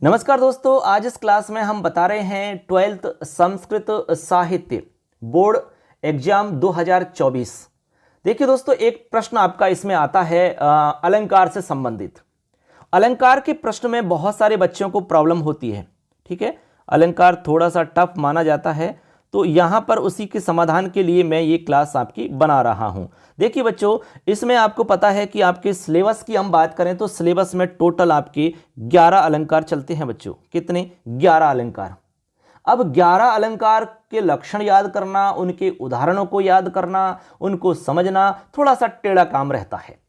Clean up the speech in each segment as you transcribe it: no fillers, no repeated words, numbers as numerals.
नमस्कार दोस्तों, आज इस क्लास में हम बता रहे हैं 12th संस्कृत साहित्य बोर्ड एग्जाम 2024। देखिए दोस्तों, एक प्रश्न आपका इसमें आता है अलंकार से संबंधित। अलंकार के प्रश्न में बहुत सारे बच्चों को प्रॉब्लम होती है। ठीक है, अलंकार थोड़ा सा टफ माना जाता है, तो यहाँ पर उसी के समाधान के लिए मैं ये क्लास आपकी बना रहा हूँ। देखिए बच्चों, इसमें आपको पता है कि आपके सिलेबस की हम बात करें तो सिलेबस में टोटल आपके 11 अलंकार चलते हैं बच्चों। कितने? 11 अलंकार। अब 11 अलंकार के लक्षण याद करना, उनके उदाहरणों को याद करना, उनको समझना थोड़ा सा टेढ़ा काम रहता है।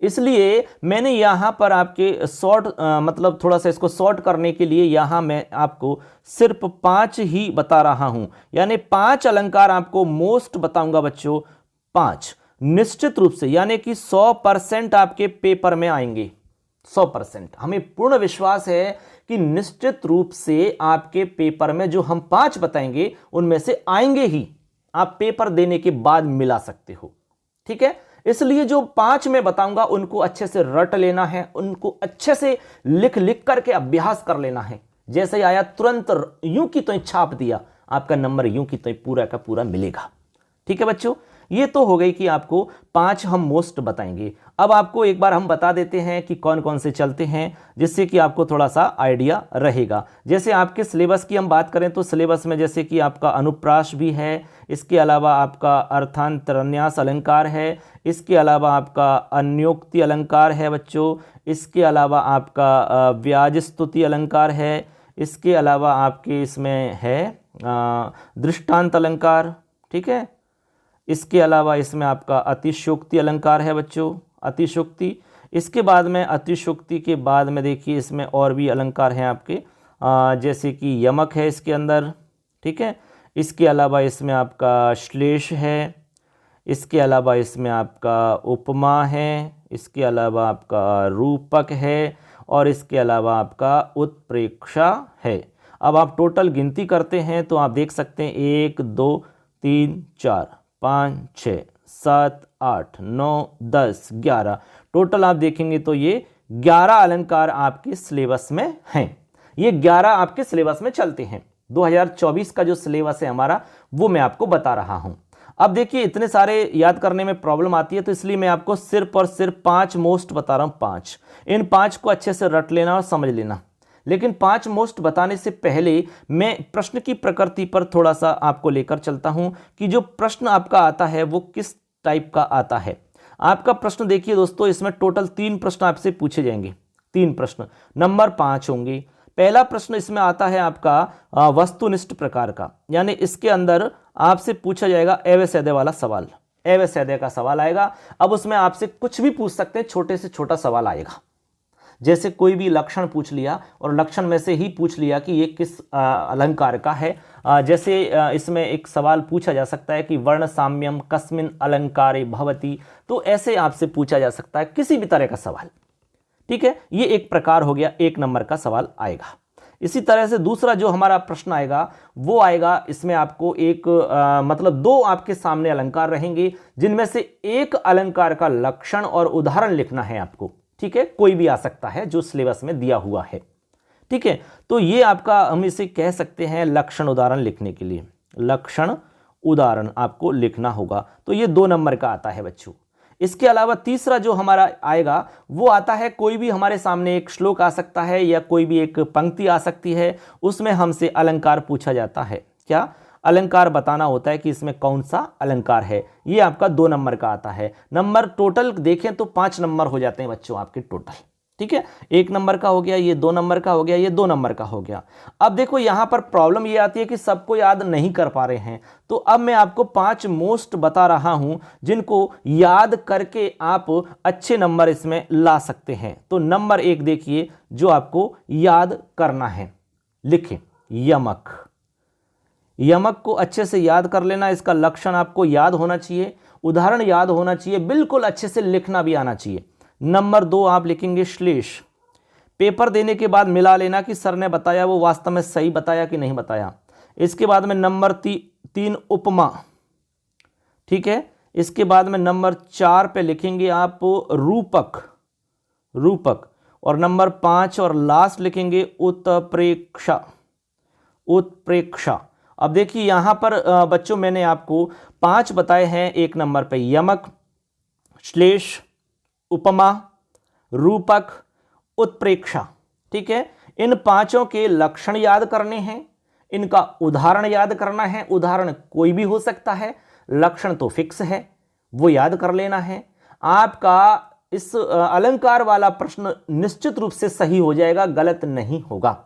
इसलिए मैंने यहाँ पर आपके शॉर्ट मतलब थोड़ा सा इसको शॉर्ट करने के लिए यहाँ मैं आपको सिर्फ 5 ही बता रहा हूँ, यानी 5 अलंकार आपको मोस्ट बताऊंगा बच्चों। 5 निश्चित रूप से, यानी कि 100% आपके पेपर में आएंगे। 100% हमें पूर्ण विश्वास है कि निश्चित रूप से आपके पेपर में जो हम 5 बताएंगे उनमें से आएंगे ही। आप पेपर देने के बाद मिला सकते हो। ठीक है, इसलिए जो 5 मैं बताऊंगा उनको अच्छे से रट लेना है, उनको अच्छे से लिख लिख करके अभ्यास कर लेना है। जैसे ही आया तुरंत यूं की तो छाप दिया, आपका नंबर यूं की तो पूरा का पूरा मिलेगा। ठीक है बच्चों, ये तो हो गई कि आपको 5 हम मोस्ट बताएंगे। अब आपको एक बार हम बता देते हैं कि कौन कौन से चलते हैं, जिससे कि आपको थोड़ा सा आइडिया रहेगा। जैसे आपके सिलेबस की हम बात करें तो सिलेबस में जैसे कि आपका अनुप्रास भी है, इसके अलावा आपका अर्थांतरन्यास अलंकार है, इसके अलावा आपका अन्योक्ति अलंकार है बच्चों, इसके अलावा आपका व्याज स्तुति अलंकार है, इसके अलावा आपके इसमें है दृष्टांत अलंकार। ठीक है, इसके अलावा इसमें आपका अतिशोक्ति अलंकार है बच्चों, अतिशोक्ति। इसके बाद में अतिशोक्ति के बाद में देखिए इसमें और भी अलंकार हैं आपके, जैसे कि यमक है इसके अंदर। ठीक है, इसके अलावा इसमें आपका श्लेष है, इसके अलावा इसमें आपका उपमा है, इसके अलावा आपका रूपक है, और इसके अलावा आपका उत्प्रेक्षा है। अब आप टोटल गिनती करते हैं तो आप देख सकते हैं 1 2 3 4 5 6 7 8 9 10 11 टोटल आप देखेंगे तो ये 11 अलंकार आपके सिलेबस में हैं। ये 11 आपके सिलेबस में चलते हैं। 2024 का जो सिलेबस है हमारा वो मैं आपको बता रहा हूं। अब देखिए, इतने सारे याद करने में प्रॉब्लम आती है, तो इसलिए मैं आपको सिर्फ और सिर्फ 5 मोस्ट बता रहा हूं। 5 इन 5 को अच्छे से रट लेना और समझ लेना। लेकिन 5 मोस्ट बताने से पहले मैं प्रश्न की प्रकृति पर थोड़ा सा आपको लेकर चलता हूं कि जो प्रश्न आपका आता है वो किस टाइप का आता है। आपका प्रश्न देखिए दोस्तों, इसमें टोटल 3 प्रश्न आपसे पूछे जाएंगे। 3 प्रश्न नंबर 5 होंगे। पहला प्रश्न इसमें आता है आपका वस्तुनिष्ठ प्रकार का, यानी इसके अंदर आपसे पूछा जाएगा एवं वाला सवाल। एवं का सवाल आएगा। अब उसमें आपसे कुछ भी पूछ सकते हैं, छोटे से छोटा सवाल आएगा। जैसे कोई भी लक्षण पूछ लिया और लक्षण में से ही पूछ लिया कि ये किस अलंकार का है। जैसे इसमें एक सवाल पूछा जा सकता है कि वर्ण साम्यम कस्मिन अलंकारे भवति, तो ऐसे आपसे पूछा जा सकता है किसी भी तरह का सवाल। ठीक है, ये एक प्रकार हो गया, 1 नंबर का सवाल आएगा। इसी तरह से दूसरा जो हमारा प्रश्न आएगा वो आएगा, इसमें आपको एक मतलब 2 आपके सामने अलंकार रहेंगे, जिनमें से एक अलंकार का लक्षण और उदाहरण लिखना है आपको। ठीक है, कोई भी आ सकता है जो सिलेबस में दिया हुआ है। ठीक है, तो ये आपका हम इसे कह सकते हैं लक्षण उदाहरण लिखने के लिए। लक्षण उदाहरण आपको लिखना होगा, तो ये 2 नंबर का आता है बच्चों। इसके अलावा तीसरा जो हमारा आएगा वो आता है, कोई भी हमारे सामने एक श्लोक आ सकता है या कोई भी एक पंक्ति आ सकती है, उसमें हमसे अलंकार पूछा जाता है। क्या? अलंकार बताना होता है कि इसमें कौन सा अलंकार है। ये आपका 2 नंबर का आता है। नंबर टोटल देखें तो 5 नंबर हो जाते हैं बच्चों आपके टोटल। ठीक है, 1 नंबर का हो गया, ये 2 नंबर का हो गया, ये 2 नंबर का हो गया। अब देखो यहां पर प्रॉब्लम ये आती है कि सबको याद नहीं कर पा रहे हैं, तो अब मैं आपको 5 मोस्ट बता रहा हूं जिनको याद करके आप अच्छे नंबर इसमें ला सकते हैं। तो नंबर 1 देखिए जो आपको याद करना है, लिखें यमक। यमक को अच्छे से याद कर लेना। इसका लक्षण आपको याद होना चाहिए, उदाहरण याद होना चाहिए, बिल्कुल अच्छे से लिखना भी आना चाहिए। नंबर 2 आप लिखेंगे श्लेष। पेपर देने के बाद मिला लेना कि सर ने बताया वो वास्तव में सही बताया कि नहीं बताया। इसके बाद में नंबर 3 उपमा। ठीक है, इसके बाद में नंबर 4 पे लिखेंगे आप रूपक। रूपक और नंबर 5 और लास्ट लिखेंगे उत्प्रेक्षा। उत्प्रेक्षा। अब देखिए यहां पर बच्चों मैंने आपको 5 बताए हैं। एक नंबर पे यमक, श्लेष, उपमा, रूपक, उत्प्रेक्षा। ठीक है, इन पांचों के लक्षण याद करने हैं, इनका उदाहरण याद करना है। उदाहरण कोई भी हो सकता है, लक्षण तो फिक्स है, वो याद कर लेना है। आपका इस अलंकार वाला प्रश्न निश्चित रूप से सही हो जाएगा, गलत नहीं होगा।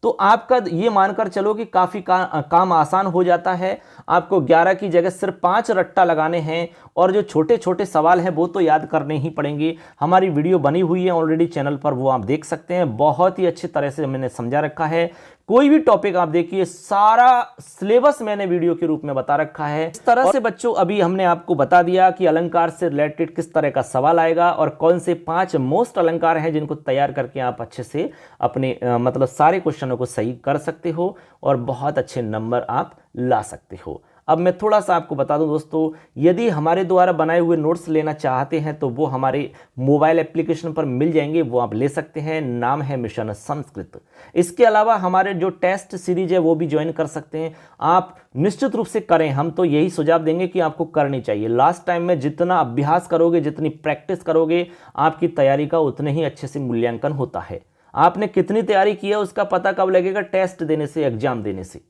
तो आपका ये मानकर चलो कि काफी काम आसान हो जाता है। आपको 11 की जगह सिर्फ 5 रट्टा लगाने हैं और जो छोटे छोटे सवाल हैं वो तो याद करने ही पड़ेंगे। हमारी वीडियो बनी हुई है ऑलरेडी चैनल पर, वो आप देख सकते हैं। बहुत ही अच्छी तरह से मैंने समझा रखा है। कोई भी टॉपिक आप देखिए, सारा सिलेबस मैंने वीडियो के रूप में बता रखा है। इस तरह से बच्चों अभी हमने आपको बता दिया कि अलंकार से रिलेटेड किस तरह का सवाल आएगा और कौन से 5 मोस्ट अलंकार हैं जिनको तैयार करके आप अच्छे से अपने मतलब सारे क्वेश्चनों को सही कर सकते हो और बहुत अच्छे नंबर आप ला सकते हो। अब मैं थोड़ा सा आपको बता दूं दोस्तों, यदि हमारे द्वारा बनाए हुए नोट्स लेना चाहते हैं तो वो हमारे मोबाइल एप्लीकेशन पर मिल जाएंगे, वो आप ले सकते हैं। नाम है मिशन संस्कृत। इसके अलावा हमारे जो टेस्ट सीरीज है वो भी ज्वाइन कर सकते हैं। आप निश्चित रूप से करें, हम तो यही सुझाव देंगे कि आपको करनी चाहिए। लास्ट टाइम में जितना अभ्यास करोगे, जितनी प्रैक्टिस करोगे, आपकी तैयारी का उतने ही अच्छे से मूल्यांकन होता है। आपने कितनी तैयारी की है उसका पता कब लगेगा? टेस्ट देने से, एग्जाम देने से।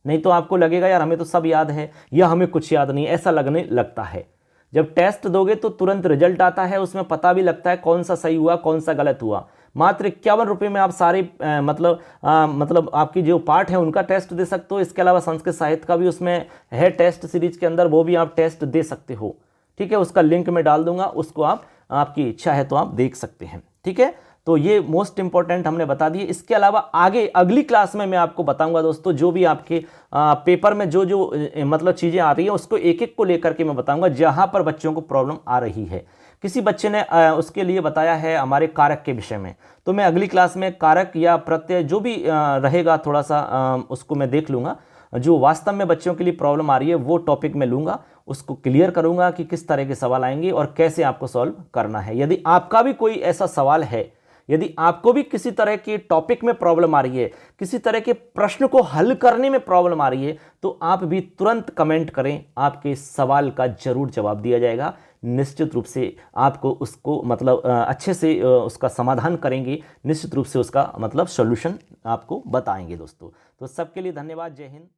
नहीं तो आपको लगेगा यार हमें तो सब याद है या हमें कुछ याद नहीं, ऐसा लगने लगता है। जब टेस्ट दोगे तो तुरंत रिजल्ट आता है, उसमें पता भी लगता है कौन सा सही हुआ कौन सा गलत हुआ। मात्र 51 रुपये में आप सारे मतलब आपकी जो पार्ट है उनका टेस्ट दे सकते हो। इसके अलावा संस्कृत साहित्य का भी उसमें है टेस्ट सीरीज के अंदर, वो भी आप टेस्ट दे सकते हो। ठीक है, उसका लिंक मैं डाल दूंगा, उसको आप आपकी इच्छा है तो आप देख सकते हैं। ठीक है, तो ये मोस्ट इंपॉर्टेंट हमने बता दिए। इसके अलावा आगे अगली क्लास में मैं आपको बताऊंगा दोस्तों, जो भी आपके पेपर में जो जो मतलब चीज़ें आ रही है उसको एक एक को लेकर के मैं बताऊंगा, जहां पर बच्चों को प्रॉब्लम आ रही है। किसी बच्चे ने उसके लिए बताया है हमारे कारक के विषय में, तो मैं अगली क्लास में कारक या प्रत्यय जो भी रहेगा थोड़ा सा उसको मैं देख लूँगा। जो वास्तव में बच्चों के लिए प्रॉब्लम आ रही है वो टॉपिक मैं लूँगा, उसको क्लियर करूँगा कि किस तरह के सवाल आएंगे और कैसे आपको सॉल्व करना है। यदि आपका भी कोई ऐसा सवाल है, यदि आपको भी किसी तरह के टॉपिक में प्रॉब्लम आ रही है, किसी तरह के प्रश्न को हल करने में प्रॉब्लम आ रही है, तो आप भी तुरंत कमेंट करें, आपके सवाल का जरूर जवाब दिया जाएगा। निश्चित रूप से आपको उसको मतलब अच्छे से उसका समाधान करेंगे, निश्चित रूप से उसका मतलब सॉल्यूशन आपको बताएंगे दोस्तों। तो सबके लिए धन्यवाद। जय हिंद।